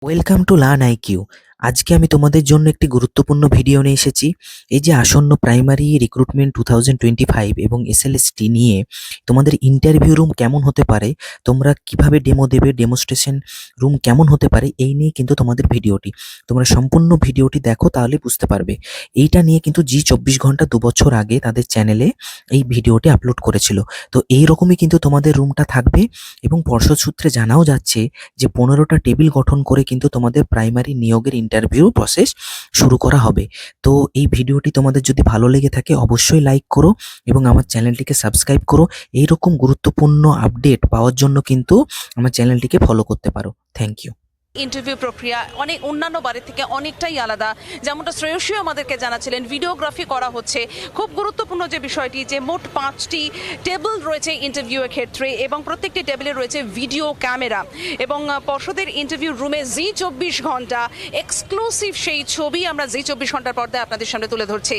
Welcome to learn IQ. আজকে আমি তোমাদের জন্য একটি গুরুত্বপূর্ণ ভিডিও নিয়ে এসেছি। এই যে আসন্ন প্রাইমারি রিক্রুটমেন্ট 2025 এবং এসএলএসটি নিয়ে তোমাদের ইন্টারভিউ রুম কেমন হতে পারে, তোমরা কিভাবে ডেমো দেবে, ডেমোস্ট্রেশন রুম কেমন হতে পারে, এই নিয়ে কিন্তু তোমাদের ভিডিওটি। তোমরা সম্পূর্ণ ভিডিওটি দেখো, তাহলে বুঝতে পারবে। এইটা নিয়ে কিন্তু জি24 ঘন্টা 2 বছর আগে তাদের চ্যানেলে এই ভিডিওটি আপলোড করেছিল। তো এইরকমই কিন্তু তোমাদের রুমটা থাকবে এবং পর্ষদ সূত্রে জানাও যাচ্ছে যে 15টা টেবিল গঠন করে কিন্তু তোমাদের প্রাইমারি নিয়োগের ইন্টারভিউ প্রসেস শুরু করা হবে। তো এই ভিডিওটি তোমাদের যদি ভালো লেগে থাকে অবশ্যই লাইক করো এবং আমার চ্যানেলটিকে সাবস্ক্রাইব করো। এইরকম গুরুত্বপূর্ণ আপডেট পাওয়ার জন্য কিন্তু আমার চ্যানেলটিকে ফলো করতে পারো। Thank you. ইন্টারভিউ প্রক্রিয়া অনেক অন্যান্য বারের থেকে অনেকটাই আলাদা। যেমনটা শ্রেয়সীও আমাদেরকে জানাচ্ছিলেন, ভিডিওগ্রাফি করা হচ্ছে। খুব গুরুত্বপূর্ণ যে বিষয়টি, যে মোট 5টি টেবিল রয়েছে ইন্টারভিউয়ের ক্ষেত্রে এবং প্রত্যেকটি টেবিলে রয়েছে ভিডিও ক্যামেরা এবং পর্ষদের ইন্টারভিউ রুমে জি24 ঘন্টা এক্সক্লুসিভ সেই ছবি আমরা জি24 ঘন্টার পর্দায় আপনাদের সামনে তুলে ধরছি।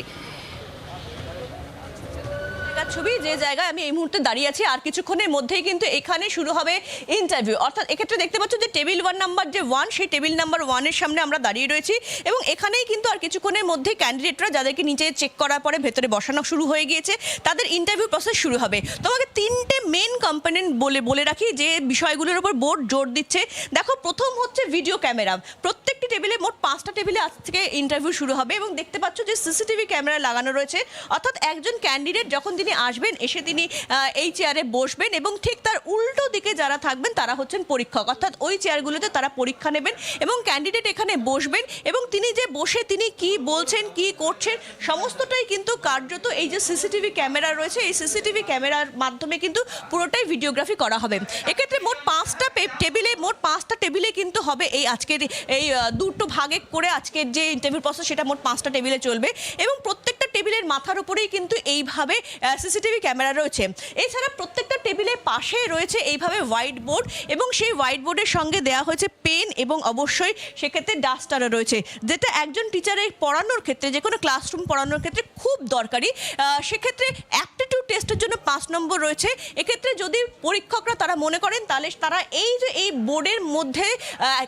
ছবি যে জায়গায় আমি এই মুহূর্তে দাঁড়িয়ে আছি, আর কিছুক্ষণের মধ্যেই কিন্তু এখানে শুরু হবে ইন্টারভিউ। অর্থাৎ এক্ষেত্রে দেখতে পাচ্ছ যে টেবিল 1 নাম্বার যে 1, সেই টেবিল নাম্বার 1-এর সামনে আমরা দাঁড়িয়ে রয়েছি এবং এখানেই কিন্তু আর কিছুক্ষণের মধ্যে ক্যান্ডিডেটরা যাদেরকে নিচে চেক করার পরে ভেতরে বসানো শুরু হয়ে গিয়েছে, তাদের ইন্টারভিউ প্রসেস শুরু হবে। তোমাকে 3টে মেন কম্পোনেন্ট বলে রাখি যে বিষয়গুলোর উপর বোর্ড জোর দিচ্ছে। দেখো, প্রথম হচ্ছে ভিডিও ক্যামেরা। প্রত্যেকটি টেবিলে, মোট 5টা টেবিলে আজ থেকে ইন্টারভিউ শুরু হবে এবং দেখতে পাচ্ছ যে সিসিটিভি ক্যামেরা লাগানো রয়েছে। অর্থাৎ একজন ক্যান্ডিডেট যখন তিনি আসবেন, এসে তিনি এই চেয়ারে বসবেন এবং ঠিক তার উল্টো দিকে যারা থাকবেন তারা হচ্ছেন পরীক্ষক। অর্থাৎ ওই চেয়ারগুলোতে তারা পরীক্ষা নেবেন এবং ক্যান্ডিডেট এখানে বসবেন এবং তিনি যে বসে তিনি কি বলছেন, কি করছেন, সমস্তটাই কিন্তু কার্যত এই যে সিসিটিভি ক্যামেরা রয়েছে, এই সিসিটিভি ক্যামেরার মাধ্যমে কিন্তু পুরোটাই ভিডিওগ্রাফি করা হবে। এক্ষেত্রে মোট 5টা টেবিলে কিন্তু হবে এই আজকের এই দুটো ভাগে করে আজকের যে ইন্টারভিউ প্রসেস, সেটা মোট 5টা টেবিলে চলবে এবং প্রত্যেকটা টেবিলের মাথার উপরেই কিন্তু এইভাবে সিসিটিভি ক্যামেরা রয়েছে। এছাড়া প্রত্যেকটা টেবিলের পাশে রয়েছে এইভাবে হোয়াইট বোর্ড এবং সেই হোয়াইট বোর্ডের সঙ্গে দেওয়া হয়েছে পেন এবং অবশ্যই সেক্ষেত্রে ডাস্টারও রয়েছে, যেটা একজন টিচারের পড়ানোর ক্ষেত্রে, যে কোনো ক্লাসরুম পড়ানোর ক্ষেত্রে খুব দরকারি। সেক্ষেত্রে অ্যাপটিটিউড টেস্টের জন্য 5 নম্বর রয়েছে। এক্ষেত্রে যদি পরীক্ষকরা তারা মনে করেন, তাহলে তারা এই যে এই বোর্ডের মধ্যে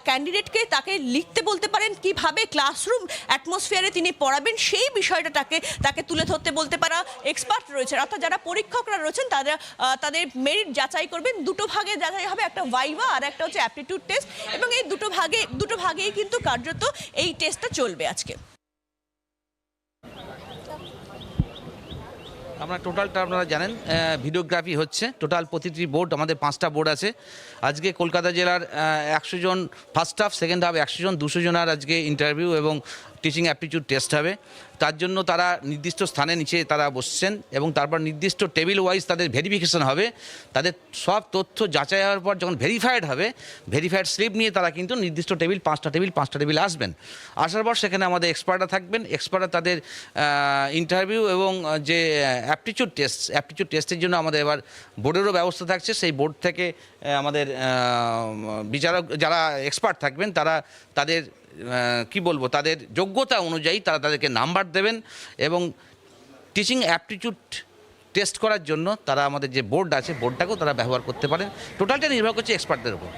ক্যান্ডিডেটকে তাকে লিখতে বলতে পারেন, কিভাবে ক্লাসরুম অ্যাটমসফিয়ারে তিনি পড়াবেন সেই বিষয়টা তাকে তুলে ধরতে বলতে পারা এক্সপার্ট রয়েছে। অর্থাৎ যারা পরীক্ষকরা রয়েছেন তারা তাদের মেরিট যাচাই করবেন। দুটো ভাগে যাচাই হবে, একটা ভাইভা আর একটা হচ্ছে অ্যাপটিটিউড টেস্ট এবং এই দুটো ভাগেই কিন্তু কার্যত এই টেস্টটা চলবে আজকে। আমরা টোটালটা আপনারা জানেন ভিডিওগ্রাফি হচ্ছে। টোটাল প্রতিটি বোর্ড, আমাদের 5টা বোর্ড আছে। আজকে কলকাতা জেলার 100 জন ফার্স্ট হাফ, সেকেন্ড হাফ 100 জন, 200 জনের আজকে ইন্টারভিউ এবং টিচিং অ্যাপটিটিউড টেস্ট হবে। তার জন্য তারা নির্দিষ্ট স্থানে নিচে তারা বসছেন এবং তারপর নির্দিষ্ট টেবিল ওয়াইজ তাদের ভেরিফিকেশন হবে। তাদের সব তথ্য যাচাই হওয়ার পর যখন ভেরিফাইড হবে, ভেরিফাইড স্লিপ নিয়ে তারা কিন্তু নির্দিষ্ট টেবিল 5টা টেবিল আসবেন। আসার পর সেখানে আমাদের এক্সপার্টরা থাকবেন। এক্সপার্টরা তাদের ইন্টারভিউ এবং যে অ্যাপটিটিউড টেস্টের জন্য আমাদের এবার বোর্ডেরও ব্যবস্থা থাকছে। সেই বোর্ড থেকে আমাদের বিচারক যারা এক্সপার্ট থাকবেন তারা তাদের তাদের যোগ্যতা অনুযায়ী তারা তাদেরকে নাম্বার দেবেন এবং টিচিং অ্যাপটিটিউড টেস্ট করার জন্য তারা আমাদের যে বোর্ড আছে, বোর্ডটাকেও তারা ব্যবহার করতে পারেন। টোটালটা নির্ভর করছে এক্সপার্টদের উপর।